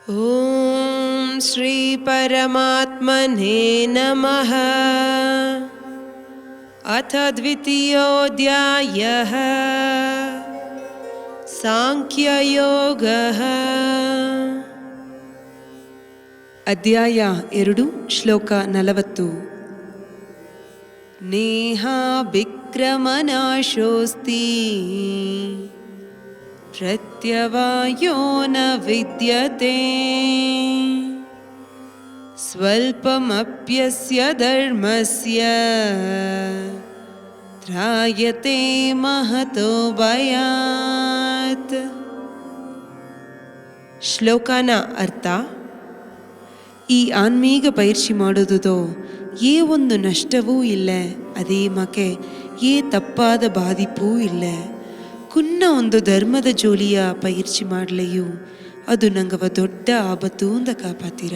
ಓಂ ಶ್ರೀ ಪರಮಾತ್ಮನೇ ನಮಃ. ಅಥ ದ್ವಿತೀಯೋಧ್ಯಾಯಃ ಸಾಂಖ್ಯಯೋಗಃ. ಅಧ್ಯಾಯ 2, ಶ್ಲೋಕ 40. ನೇಹಾಭಿಕ್ರಮನಾಶೋಸ್ತಿ ಪ್ರತ್ಯವಾಯೋ ನ ವಿದ್ಯತೆ ಸ್ವಲ್ಪಮಪ್ಯಸ್ಯ ಧರ್ಮಸ್ಯ ತ್ರಾಯತೆ ಮಹತೋ ಭಯಾತ್. ಶ್ಲೋಕನ ಅರ್ಥ: ಈ ಆನ್ಮೀಗ ಪೈರ್ಷಿ ಮಾಡೋದುದೋ ಏ ಒಂದು ನಷ್ಟವೂ ಇಲ್ಲ, ಅದೇ ಮಕೆ ಏ ತಪ್ಪಾದ ಬಾಧಿಪೂ ಇಲ್ಲ. ಕುನ್ನ ಒಂದು ಧರ್ಮದ ಜೋಲಿಯ ಪೈರ್ಚಿ ಮಾಡಲೆಯೂ ಅದು ನಂಗವ ದೊಡ್ಡ ಆಪತ್ತು ಅಂದ ಕಾಪಾತೀರ.